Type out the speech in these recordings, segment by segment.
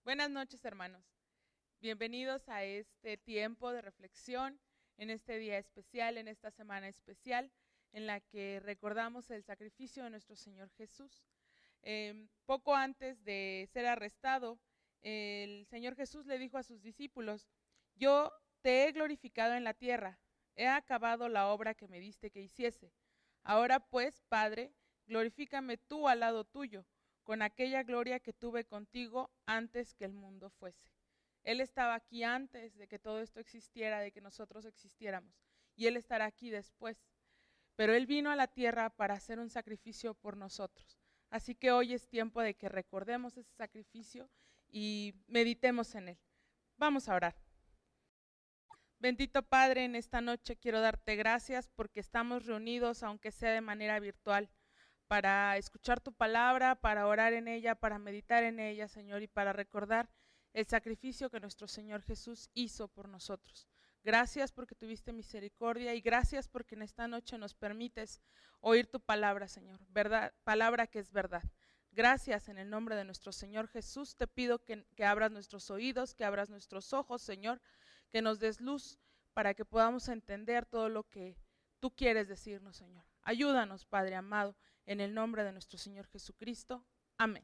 Buenas noches, hermanos. Bienvenidos a este tiempo de reflexión, en este día especial, en esta semana especial, en la que recordamos el sacrificio de nuestro Señor Jesús. Poco antes de ser arrestado, el Señor Jesús le dijo a sus discípulos: yo te he glorificado en la tierra, he acabado la obra que me diste que hiciese. Ahora pues, Padre, glorifícame tú al lado tuyo, con aquella gloria que tuve contigo antes que el mundo fuese. Él estaba aquí antes de que todo esto existiera, de que nosotros existiéramos, y Él estará aquí después. Pero Él vino a la tierra para hacer un sacrificio por nosotros. Así que hoy es tiempo de que recordemos ese sacrificio y meditemos en él. Vamos a orar. Bendito Padre, en esta noche quiero darte gracias porque estamos reunidos, aunque sea de manera virtual, para escuchar tu palabra, para orar en ella, para meditar en ella, Señor, y para recordar el sacrificio que nuestro Señor Jesús hizo por nosotros. Gracias porque tuviste misericordia y gracias porque en esta noche nos permites oír tu palabra, Señor, verdad, palabra que es verdad. Gracias en el nombre de nuestro Señor Jesús. Te pido que abras nuestros oídos, que abras nuestros ojos, Señor, que nos des luz para que podamos entender todo lo que tú quieres decirnos, Señor. Ayúdanos, Padre amado, en el nombre de nuestro Señor Jesucristo. Amén.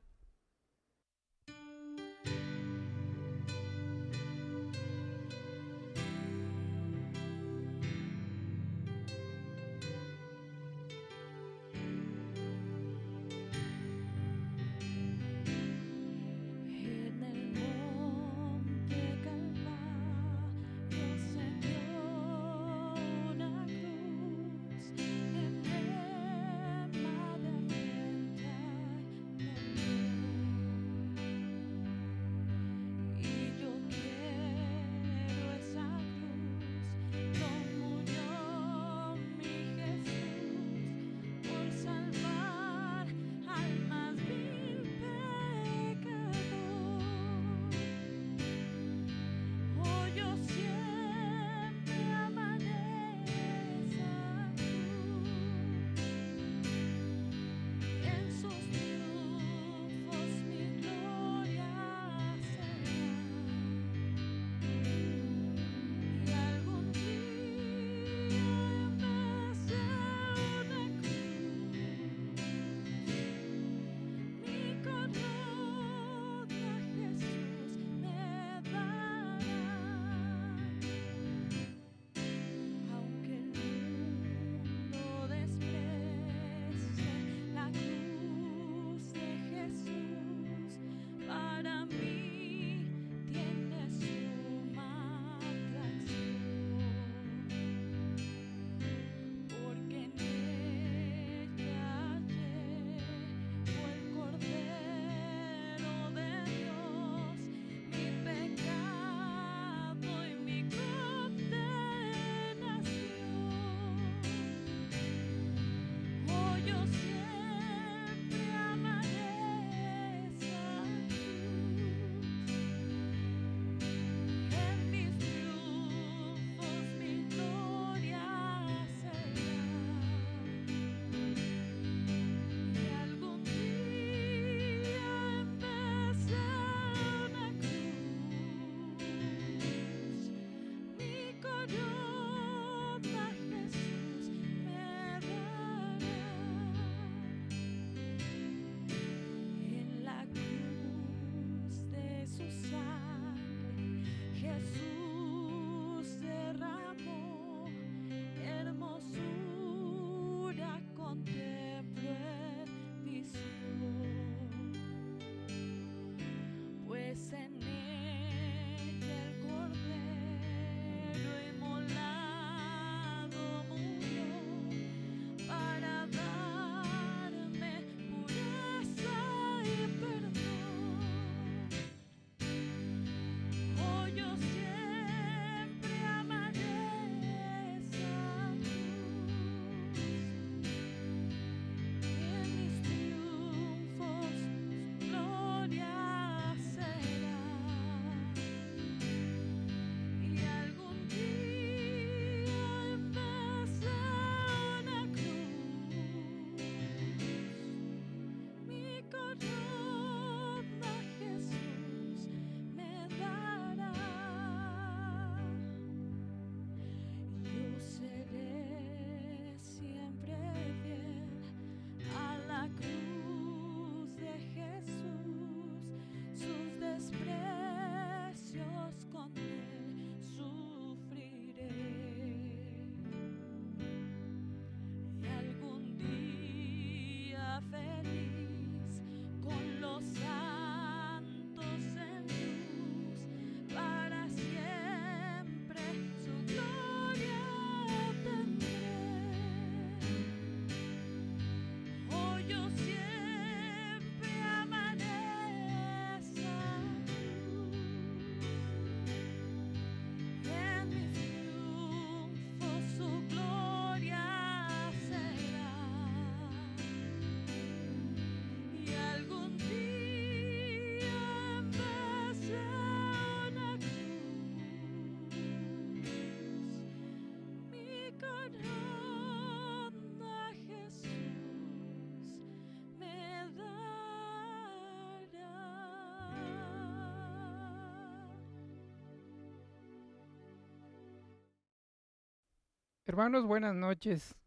Hermanos, buenas noches.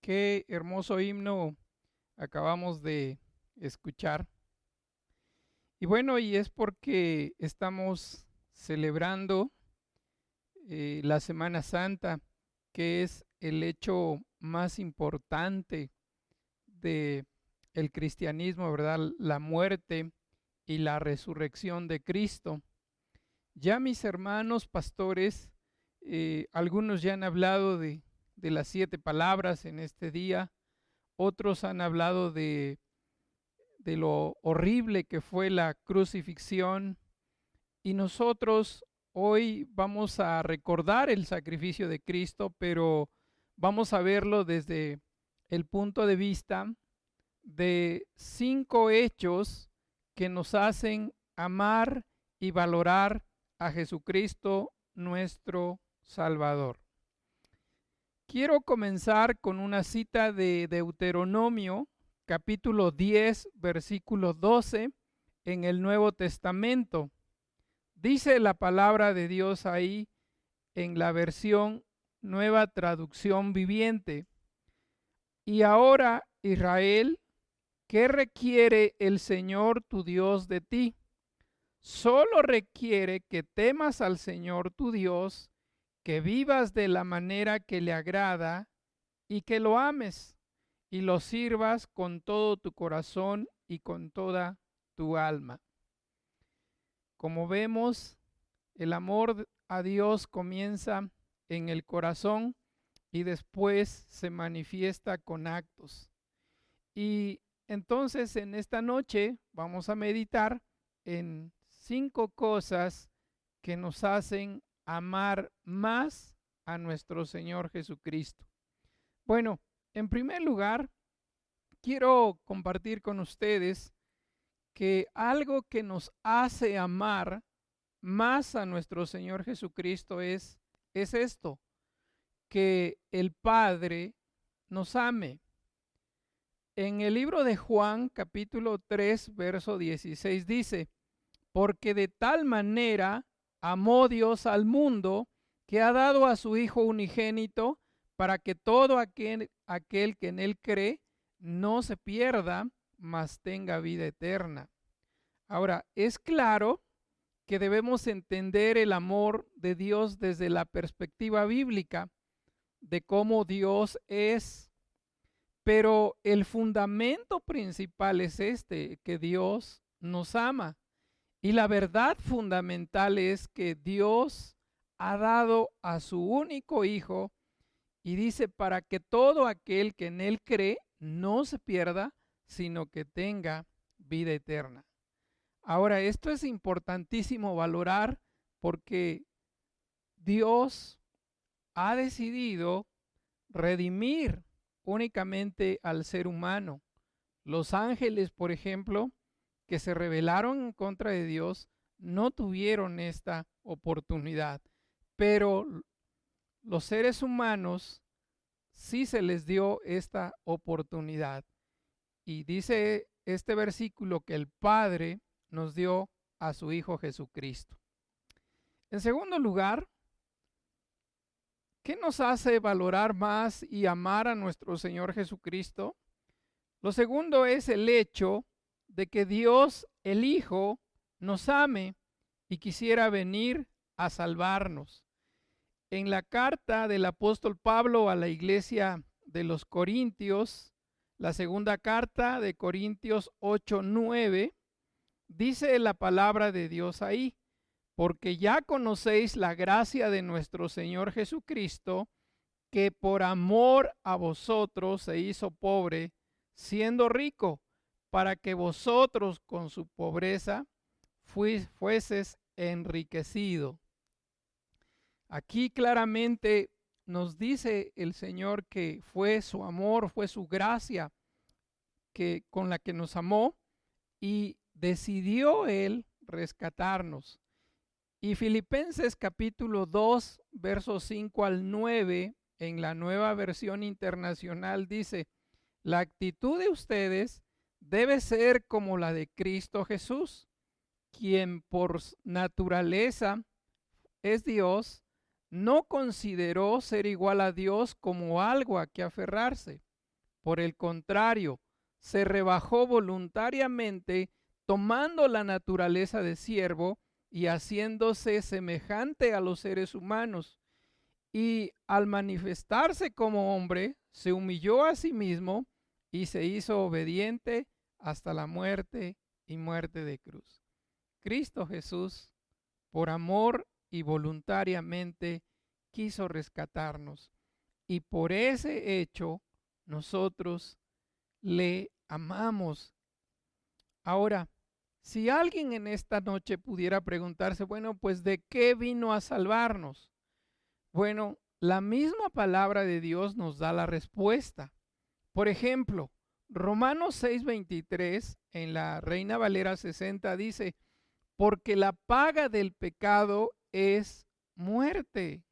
Qué hermoso himno acabamos de escuchar. Y bueno, y es porque estamos celebrando la Semana Santa, que es el hecho más importante de el cristianismo, ¿verdad? La muerte y la resurrección de Cristo. Ya mis hermanos pastores, algunos ya han hablado de las 7 palabras en este día, otros han hablado de lo horrible que fue la crucifixión, y nosotros hoy vamos a recordar el sacrificio de Cristo, pero vamos a verlo desde el punto de vista de 5 hechos que nos hacen amar y valorar a Jesucristo nuestro Salvador. Quiero comenzar con una cita de Deuteronomio, capítulo 10, versículo 12, en el Nuevo Testamento. Dice la palabra de Dios ahí en la versión Nueva Traducción Viviente. Y ahora, Israel, ¿qué requiere el Señor tu Dios de ti? Solo requiere que temas al Señor tu Dios, que vivas de la manera que le agrada y que lo ames y lo sirvas con todo tu corazón y con toda tu alma. Como vemos, el amor a Dios comienza en el corazón y después se manifiesta con actos. Y entonces en esta noche vamos a meditar en 5 cosas que nos hacen amar más a nuestro Señor Jesucristo. Bueno, en primer lugar, quiero compartir con ustedes que algo que nos hace amar más a nuestro Señor Jesucristo es esto, que el Padre nos ame. En el libro de Juan, capítulo 3, verso 16 dice: porque de tal manera amó Dios al mundo, que ha dado a su Hijo unigénito, para que todo aquel que en él cree no se pierda, mas tenga vida eterna. Ahora, es claro que debemos entender el amor de Dios desde la perspectiva bíblica de cómo Dios es. Pero el fundamento principal es que Dios nos ama. Y la verdad fundamental es que Dios ha dado a su único Hijo, y dice, para que todo aquel que en él cree no se pierda, sino que tenga vida eterna. Ahora, esto es importantísimo valorar, porque Dios ha decidido redimir únicamente al ser humano. Los ángeles, por ejemplo, que se rebelaron en contra de Dios, no tuvieron esta oportunidad, pero los seres humanos sí se les dio esta oportunidad. Y dice este versículo que el Padre nos dio a su Hijo Jesucristo. En segundo lugar, ¿qué nos hace valorar más y amar a nuestro Señor Jesucristo? Lo segundo es el hecho de que Dios, el Hijo, nos ame y quisiera venir a salvarnos. En la carta del apóstol Pablo a la iglesia de los Corintios, la segunda carta de Corintios 8:9, dice la palabra de Dios ahí: porque ya conocéis la gracia de nuestro Señor Jesucristo, que por amor a vosotros se hizo pobre, siendo rico, para que vosotros con su pobreza fueses enriquecido. Aquí claramente nos dice el Señor que fue su amor, fue su gracia con la que nos amó, y decidió Él rescatarnos. Y Filipenses capítulo 2, versos 5 al 9, en la Nueva Versión Internacional dice: la actitud de ustedes debe ser como la de Cristo Jesús, quien por naturaleza es Dios, no consideró ser igual a Dios como algo a que aferrarse. Por el contrario, se rebajó voluntariamente, tomando la naturaleza de siervo y haciéndose semejante a los seres humanos. Y al manifestarse como hombre, se humilló a sí mismo y se hizo obediente hasta la muerte y muerte de cruz. Cristo Jesús, por amor y voluntariamente, quiso rescatarnos. Y por ese hecho, nosotros le amamos. Ahora, si alguien en esta noche pudiera preguntarse, bueno, pues ¿de qué vino a salvarnos? Bueno, la misma palabra de Dios nos da la respuesta. Por ejemplo, Romanos 6:23 en la Reina Valera 60 dice, porque la paga del pecado es muerte.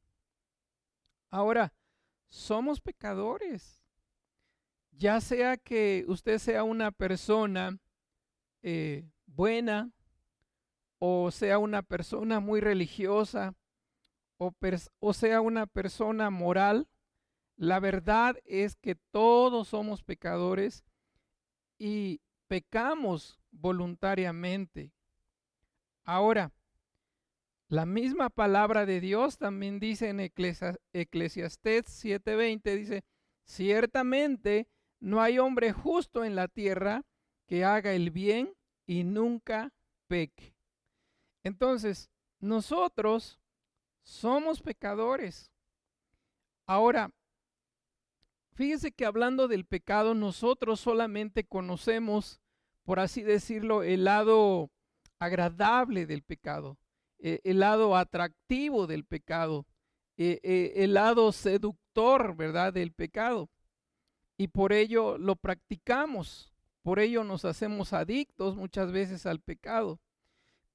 Ahora, somos pecadores. Ya sea que usted sea una persona buena o sea una persona muy religiosa o sea una persona moral, la verdad es que todos somos pecadores y pecamos voluntariamente. Ahora, la misma palabra de Dios también dice en Eclesiastés 7:20, dice, ciertamente no hay hombre justo en la tierra que haga el bien y nunca peque. Entonces, nosotros somos pecadores. Ahora, fíjese que hablando del pecado, nosotros solamente conocemos, por así decirlo, el lado agradable del pecado, el lado atractivo del pecado, el lado seductor, ¿verdad?, del pecado. Y por ello lo practicamos, por ello nos hacemos adictos muchas veces al pecado.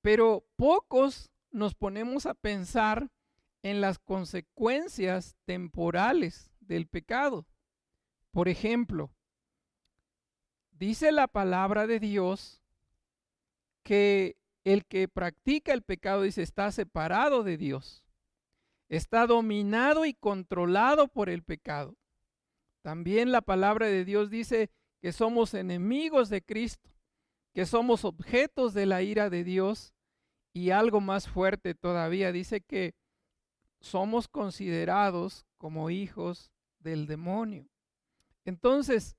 Pero pocos nos ponemos a pensar en las consecuencias temporales del pecado. Por ejemplo, dice la palabra de Dios que el que practica el pecado, dice, está separado de Dios, está dominado y controlado por el pecado. También la palabra de Dios dice que somos enemigos de Cristo, que somos objetos de la ira de Dios y algo más fuerte todavía, dice que somos considerados como hijos del demonio. Entonces,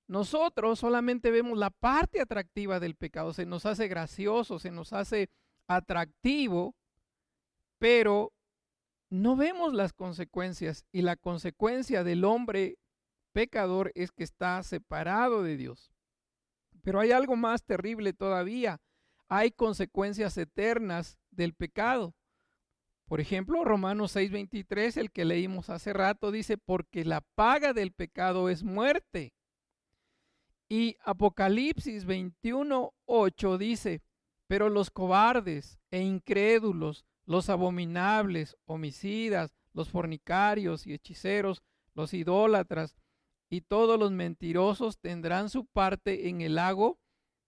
nosotros solamente vemos la parte atractiva del pecado, se nos hace gracioso, se nos hace atractivo, pero no vemos las consecuencias, y la consecuencia del hombre pecador es que está separado de Dios. Pero hay algo más terrible todavía, hay consecuencias eternas del pecado. Por ejemplo, Romanos 6:23, el que leímos hace rato, dice, porque la paga del pecado es muerte. Y Apocalipsis 21:8 dice, pero los cobardes e incrédulos, los abominables, homicidas, los fornicarios y hechiceros, los idólatras y todos los mentirosos tendrán su parte en el lago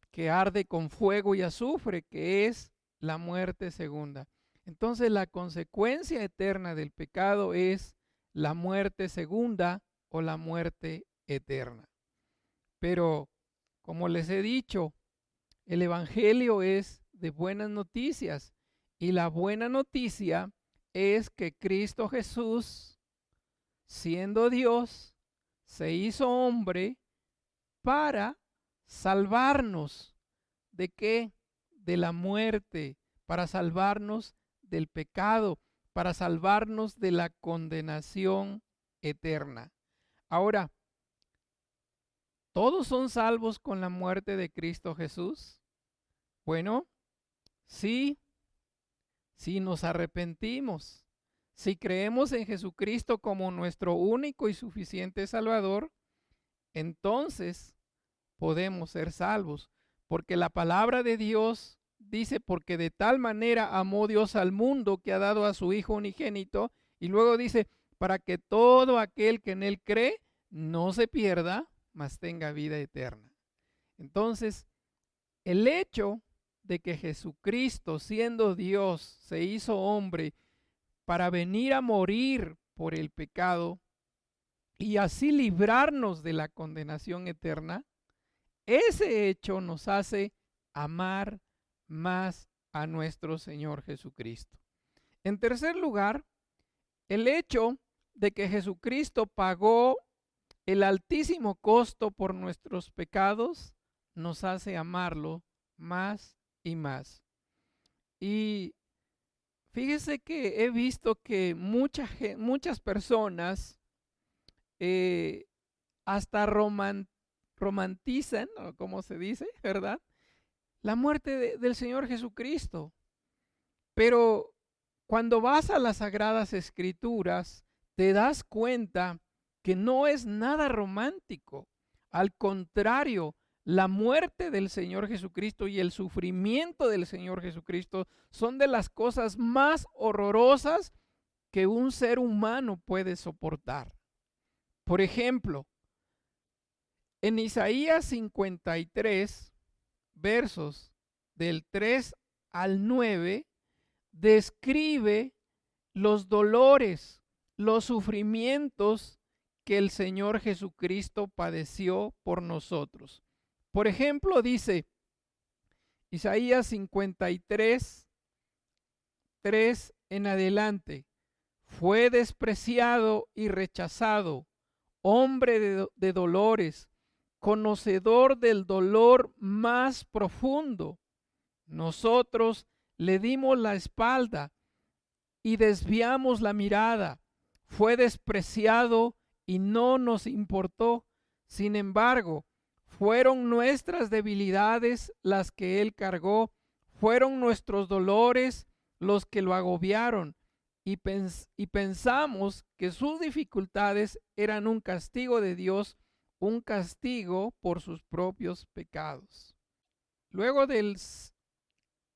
que arde con fuego y azufre, que es la muerte segunda. Entonces la consecuencia eterna del pecado es la muerte segunda o la muerte eterna. Pero, como les he dicho, el Evangelio es de buenas noticias, y la buena noticia es que Cristo Jesús, siendo Dios, se hizo hombre para salvarnos. ¿De qué? De la muerte, para salvarnos del pecado, para salvarnos de la condenación eterna. Ahora, ¿todos son salvos con la muerte de Cristo Jesús? Bueno, sí, si nos arrepentimos, si creemos en Jesucristo como nuestro único y suficiente Salvador, entonces podemos ser salvos, porque la palabra de Dios dice, porque de tal manera amó Dios al mundo que ha dado a su Hijo unigénito, y luego dice, para que todo aquel que en él cree no se pierda, mas tenga vida eterna. Entonces, el hecho de que Jesucristo, siendo Dios, se hizo hombre para venir a morir por el pecado y así librarnos de la condenación eterna, ese hecho nos hace amar más a nuestro Señor Jesucristo. En tercer lugar, el hecho de que Jesucristo pagó el altísimo costo por nuestros pecados nos hace amarlo más y más. Y fíjese que he visto que muchas personas hasta romantizan, o como se dice, ¿verdad?, la muerte del Señor Jesucristo. Pero cuando vas a las Sagradas Escrituras, te das cuenta que no es nada romántico. Al contrario, la muerte del Señor Jesucristo y el sufrimiento del Señor Jesucristo son de las cosas más horrorosas que un ser humano puede soportar. Por ejemplo, en Isaías 53, versos del 3 al 9, describe los dolores, los sufrimientos que el Señor Jesucristo padeció por nosotros. Por ejemplo, dice Isaías 53, 3 en adelante: fue despreciado y rechazado, hombre de dolores, conocedor del dolor más profundo. Nosotros le dimos la espalda y desviamos la mirada. Fue despreciado y no nos importó. Sin embargo, fueron nuestras debilidades las que él cargó, fueron nuestros dolores los que lo agobiaron, y pensamos que sus dificultades eran un castigo de Dios, un castigo por sus propios pecados. Luego del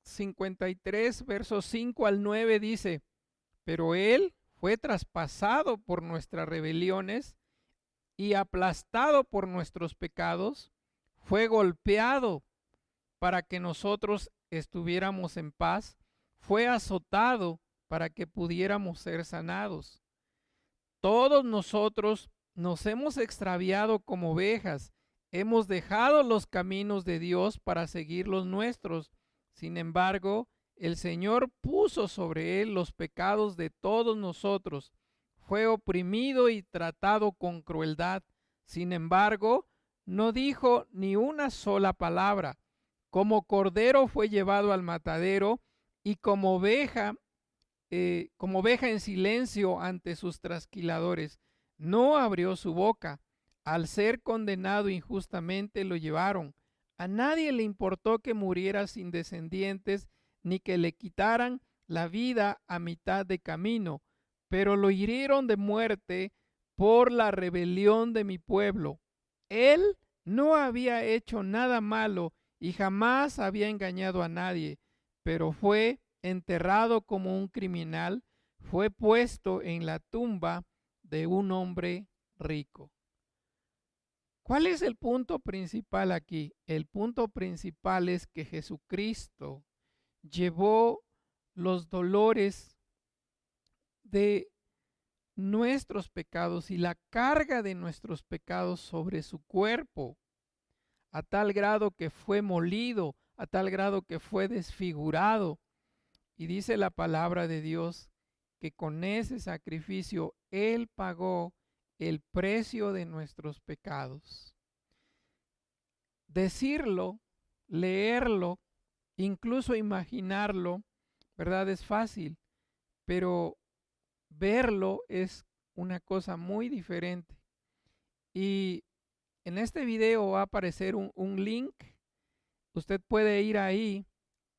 53, versos 5 al 9 dice: pero él fue traspasado por nuestras rebeliones y aplastado por nuestros pecados, fue golpeado para que nosotros estuviéramos en paz, fue azotado para que pudiéramos ser sanados. Todos nosotros nos hemos extraviado como ovejas, hemos dejado los caminos de Dios para seguir los nuestros. Sin embargo, el Señor puso sobre él los pecados de todos nosotros. Fue oprimido y tratado con crueldad. Sin embargo, no dijo ni una sola palabra. Como cordero fue llevado al matadero y como oveja en silencio ante sus trasquiladores. No abrió su boca. Al ser condenado injustamente lo llevaron. A nadie le importó que muriera sin descendientes, ni que le quitaran la vida a mitad de camino, pero lo hirieron de muerte por la rebelión de mi pueblo. Él no había hecho nada malo y jamás había engañado a nadie, pero fue enterrado como un criminal, fue puesto en la tumba de un hombre rico. ¿Cuál es el punto principal aquí? El punto principal es que Jesucristo llevó los dolores de nuestros pecados y la carga de nuestros pecados sobre su cuerpo, a tal grado que fue molido, a tal grado que fue desfigurado. Y dice la palabra de Dios que con ese sacrificio Él pagó el precio de nuestros pecados. Decirlo, leerlo, incluso imaginarlo, ¿verdad?, es fácil, pero verlo es una cosa muy diferente. Y en este video va a aparecer un link. Usted puede ir ahí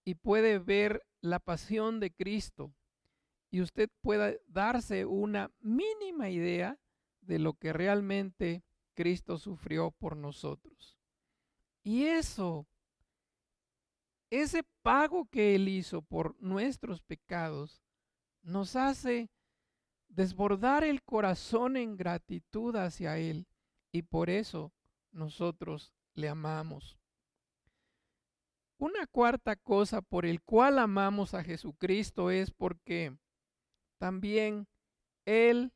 y puede ver la pasión de Cristo. Y usted puede darse una mínima idea de lo que realmente Cristo sufrió por nosotros. Y ese pago que Él hizo por nuestros pecados, nos hace desbordar el corazón en gratitud hacia Él, y por eso nosotros le amamos. Una cuarta cosa por el cual amamos a Jesucristo es porque también Él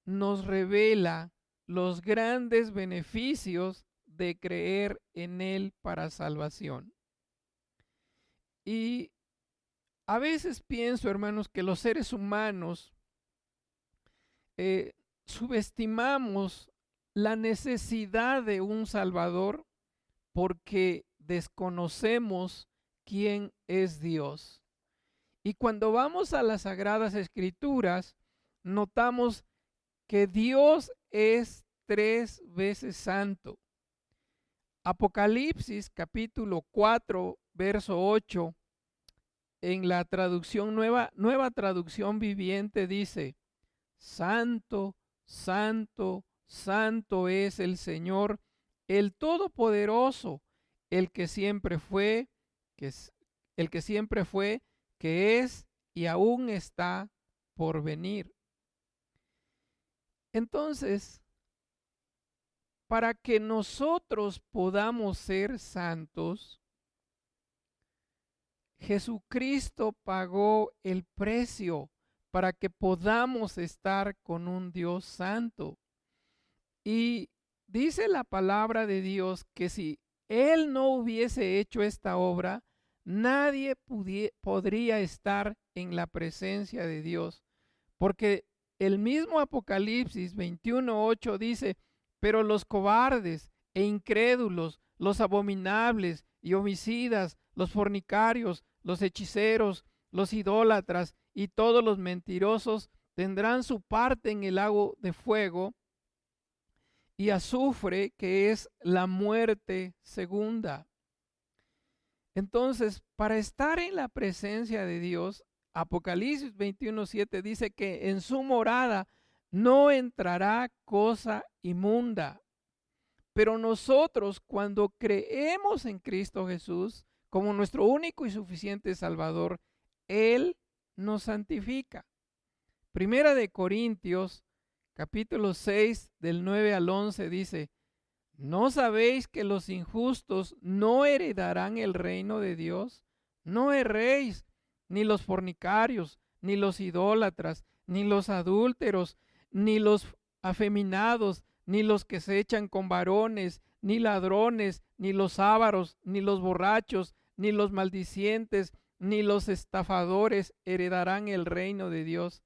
nos revela los grandes beneficios de creer en Él para salvación. Y a veces pienso, hermanos, que los seres humanos subestimamos la necesidad de un Salvador porque desconocemos quién es Dios. Y cuando vamos a las Sagradas Escrituras, notamos que Dios es 3 veces santo. Apocalipsis capítulo 4, verso 8, en la traducción nueva traducción viviente dice: Santo, santo, santo es el Señor, el Todopoderoso, el que siempre fue, que es y aún está por venir. Entonces, para que nosotros podamos ser santos, Jesucristo pagó el precio para que podamos estar con un Dios santo. Y dice la palabra de Dios que si Él no hubiese hecho esta obra, nadie podría estar en la presencia de Dios. Porque el mismo Apocalipsis 21:8 dice: pero los cobardes e incrédulos, los abominables y homicidas, los fornicarios, los hechiceros, los idólatras y todos los mentirosos tendrán su parte en el lago de fuego y azufre, que es la muerte segunda. Entonces, para estar en la presencia de Dios, Apocalipsis 21:7 dice que en su morada no entrará cosa inmunda. Pero nosotros, cuando creemos en Cristo Jesús como nuestro único y suficiente Salvador, Él nos santifica. Primera de Corintios, capítulo 6, del 9 al 11 dice: ¿no sabéis que los injustos no heredarán el reino de Dios? No erréis, ni los fornicarios, ni los idólatras, ni los adúlteros, ni los afeminados, ni los que se echan con varones, ni ladrones, ni los ávaros, ni los borrachos, ni los maldicientes, ni los estafadores heredarán el reino de Dios.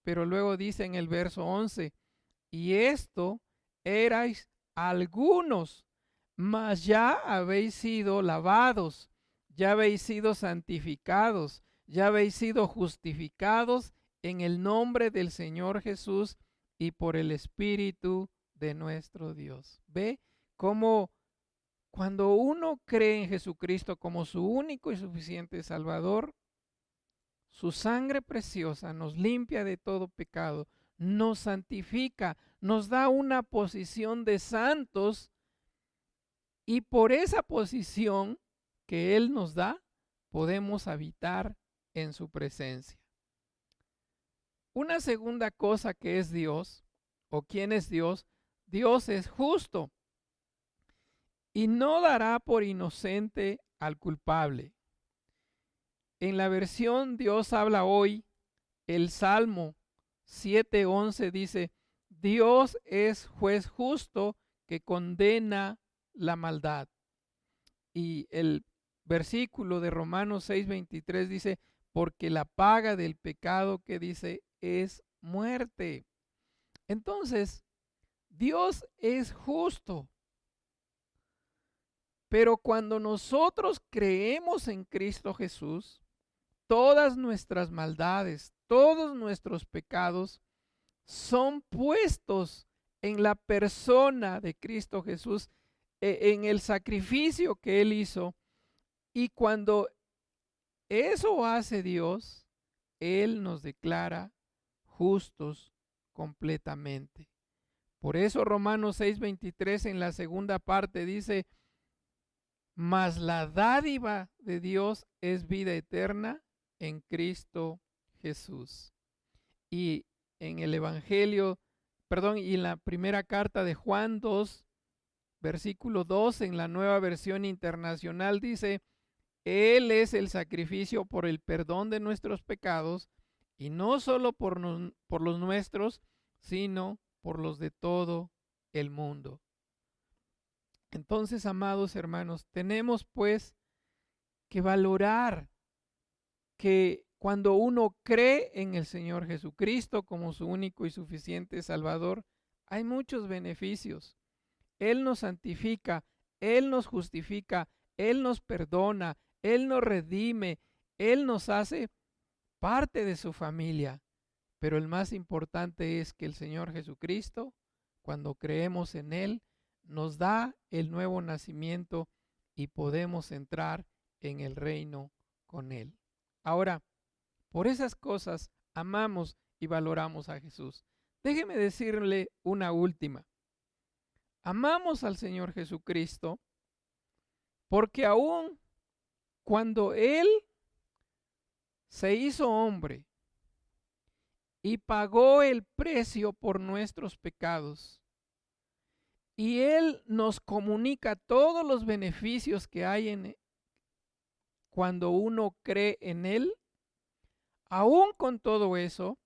Pero luego dice en el verso 11: y esto erais algunos, mas ya habéis sido lavados, ya habéis sido santificados, ya habéis sido justificados en el nombre del Señor Jesús y por el Espíritu de nuestro Dios. ¿Ve cómo cuando uno cree en Jesucristo como su único y suficiente Salvador, su sangre preciosa nos limpia de todo pecado, nos santifica, nos da una posición de santos, y por esa posición que Él nos da, podemos habitar en su presencia. Una segunda cosa que es Dios, o quién es Dios: Dios es justo y no dará por inocente al culpable. En la versión Dios habla hoy, el Salmo 7:11 dice: Dios es juez justo que condena la maldad. Y el versículo de Romanos 6:23 dice: porque la paga del pecado, que dice, es muerte. Entonces, Dios es justo. Pero cuando nosotros creemos en Cristo Jesús, todas nuestras maldades, todos nuestros pecados son puestos en la persona de Cristo Jesús, en el sacrificio que Él hizo. Y cuando eso hace Dios, Él nos declara justos completamente. Por eso Romanos 6:23 en la segunda parte dice: mas la dádiva de Dios es vida eterna en Cristo Jesús. Y en el Evangelio, y en la primera carta de Juan 2, versículo 2, en la Nueva Versión Internacional dice: Él es el sacrificio por el perdón de nuestros pecados, y no solo por los nuestros, sino por los de todo el mundo. Entonces, amados hermanos, tenemos pues que valorar que cuando uno cree en el Señor Jesucristo como su único y suficiente Salvador, hay muchos beneficios. Él nos santifica, Él nos justifica, Él nos perdona, Él nos redime, Él nos hace parte de su familia. Pero el más importante es que el Señor Jesucristo, cuando creemos en Él, nos da el nuevo nacimiento y podemos entrar en el reino con Él. Ahora, por esas cosas amamos y valoramos a Jesús. Déjeme decirle una última. Amamos al Señor Jesucristo porque aún cuando Él se hizo hombre y pagó el precio por nuestros pecados, y Él nos comunica todos los beneficios que hay cuando uno cree en Él, aún con todo eso,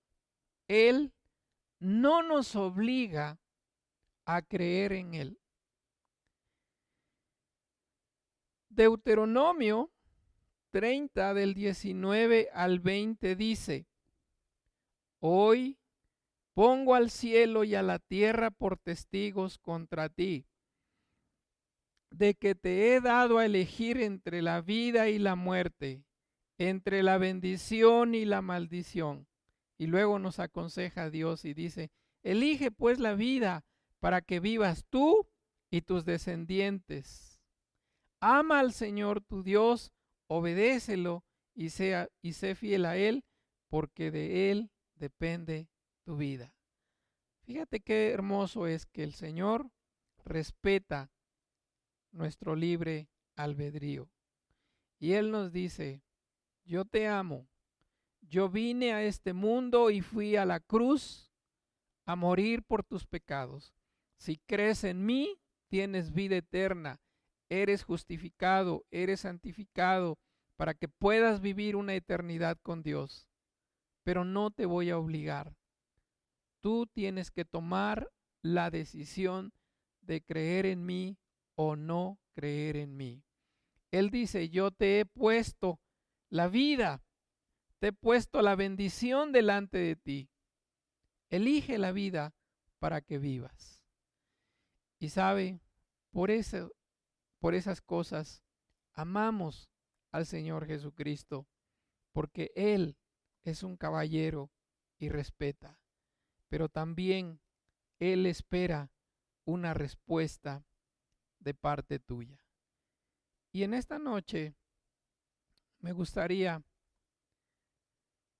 Él no nos obliga a creer en Él. Deuteronomio 30 del 19 al 20 dice: Hoy pongo al cielo y a la tierra por testigos contra ti, de que te he dado a elegir entre la vida y la muerte, entre la bendición y la maldición. Y luego nos aconseja Dios y dice: elige pues la vida para que vivas tú y tus descendientes. Ama al Señor tu Dios, obedécelo y sé fiel a Él, porque de Él depende tu vida. Fíjate qué hermoso es que el Señor respeta nuestro libre albedrío. Y Él nos dice: yo te amo, yo vine a este mundo y fui a la cruz a morir por tus pecados. Si crees en mí, tienes vida eterna, eres justificado, eres santificado, para que puedas vivir una eternidad con Dios. Pero no te voy a obligar. Tú tienes que tomar la decisión de creer en mí o no creer en mí. Él dice: yo te he puesto la vida, te he puesto la bendición delante de ti. Elige la vida para que vivas. Y sabe, por esas cosas amamos al Señor Jesucristo, porque Él es un caballero y respeta, pero también Él espera una respuesta de parte tuya. Y en esta noche me gustaría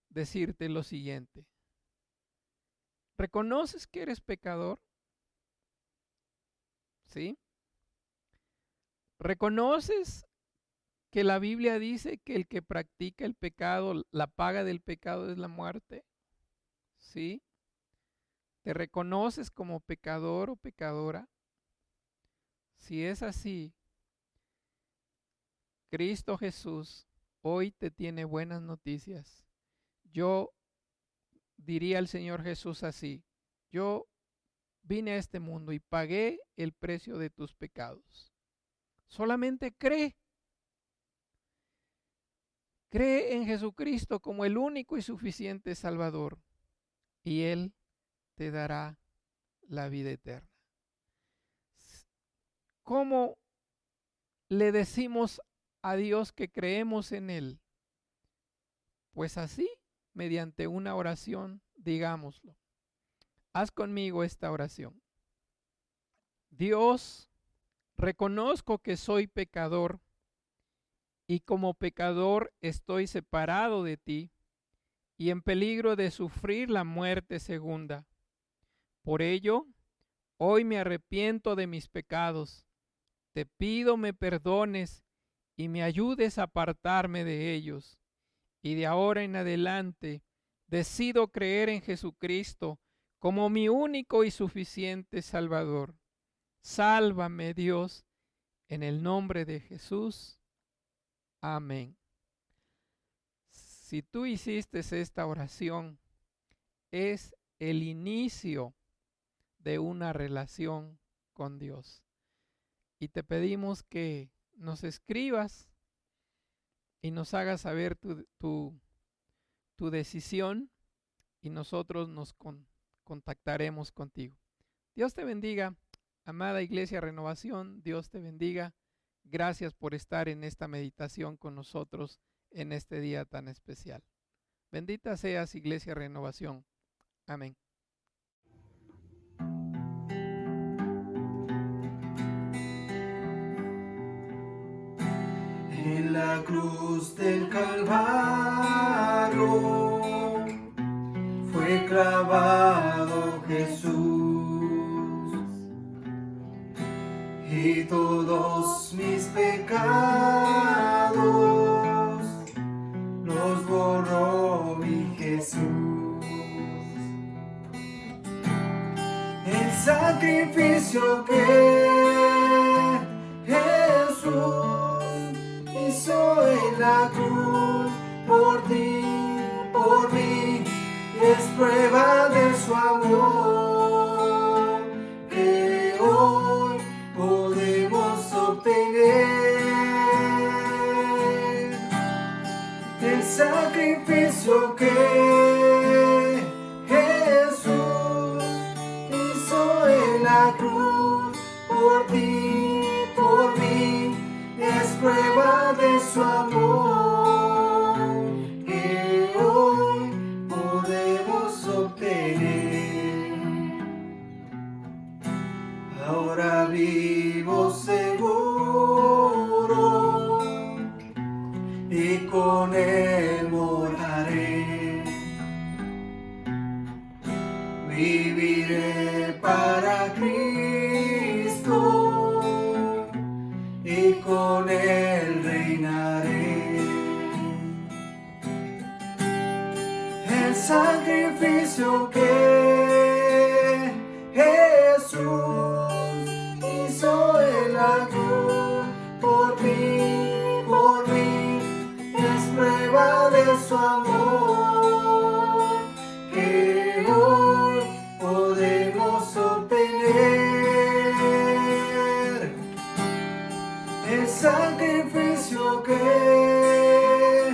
decirte lo siguiente: ¿reconoces que eres pecador? ¿Sí? ¿Reconoces que la Biblia dice que el que practica el pecado, la paga del pecado es la muerte? ¿Sí? ¿Te reconoces como pecador o pecadora? Si es así, Cristo Jesús hoy te tiene buenas noticias. Yo diría al Señor Jesús así: yo vine a este mundo y pagué el precio de tus pecados. Solamente cree. Cree en Jesucristo como el único y suficiente Salvador, y Él te dará la vida eterna. ¿Cómo le decimos a Dios que creemos en Él? Pues así, mediante una oración, digámoslo. Haz conmigo esta oración. Dios, reconozco que soy pecador y como pecador estoy separado de ti y en peligro de sufrir la muerte segunda. Por ello, hoy me arrepiento de mis pecados. Te pido me perdones y me ayudes a apartarme de ellos. Y de ahora en adelante decido creer en Jesucristo como mi único y suficiente Salvador. Sálvame, Dios, en el nombre de Jesús. Amén. si tú hiciste esta oración, es el inicio de una relación con Dios. Y te pedimos que nos escribas y nos hagas saber tu decisión y nosotros nos contactaremos contigo. Dios te bendiga, amada Iglesia Renovación, Dios te bendiga. Gracias por estar en esta meditación con nosotros en este día tan especial. Bendita seas, Iglesia Renovación. Amén. En la cruz del Calvario fue clavado Jesús, y todos mis pecados los borró mi Jesús. El sacrificio que Jesús hizo en la cruz por ti, por mí, es prueba de su amor que hoy podemos obtener. El sacrificio que Jesús hizo en la cruz por ti, por mí, es prueba de su amor que hoy podemos obtener. Ahora vivo seguro y con Él moraré. Viviré para Cristo y con Él reinaré. El sacrificio que Jesús hizo en la cruz por ti, por mí, es prueba de su amor que hoy podemos obtener. El sacrificio que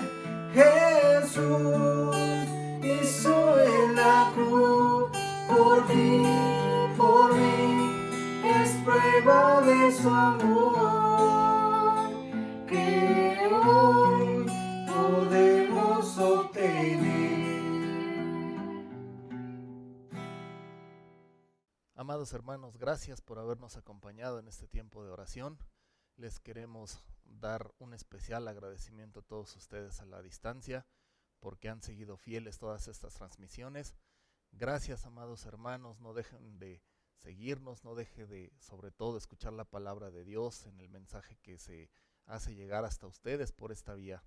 Jesús hizo en la cruz por ti, por mí, es prueba de su amor que hoy podemos obtener. Amados hermanos, gracias por habernos acompañado en este tiempo de oración. Les queremos dar un especial agradecimiento a todos ustedes a la distancia porque han seguido fieles todas estas transmisiones. Gracias, amados hermanos, no dejen de seguirnos, no dejen de, sobre todo, escuchar la palabra de Dios en el mensaje que se hace llegar hasta ustedes por esta vía.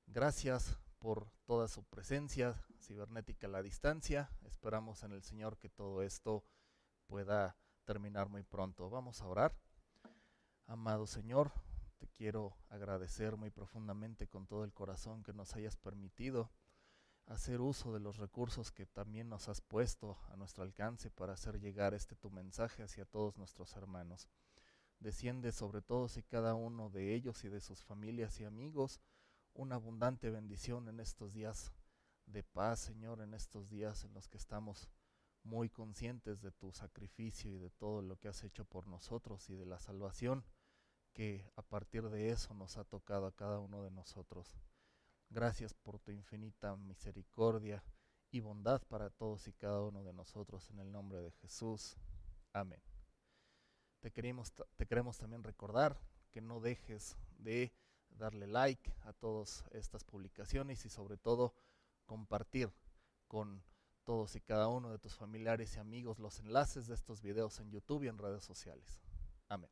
Gracias por toda su presencia cibernética a la distancia. Esperamos en el Señor que todo esto pueda terminar muy pronto. Vamos a orar. Amado Señor, te quiero agradecer muy profundamente con todo el corazón que nos hayas permitido hacer uso de los recursos que también nos has puesto a nuestro alcance para hacer llegar tu mensaje hacia todos nuestros hermanos. Desciende sobre todos y cada uno de ellos y de sus familias y amigos una abundante bendición en estos días de paz, Señor, en estos días en los que estamos muy conscientes de tu sacrificio y de todo lo que has hecho por nosotros y de la salvación que a partir de eso nos ha tocado a cada uno de nosotros. Gracias por tu infinita misericordia y bondad para todos y cada uno de nosotros en el nombre de Jesús. Amén. Te queremos también recordar que no dejes de darle like a todas estas publicaciones y sobre todo compartir con todos y cada uno de tus familiares y amigos los enlaces de estos videos en YouTube y en redes sociales. Amén.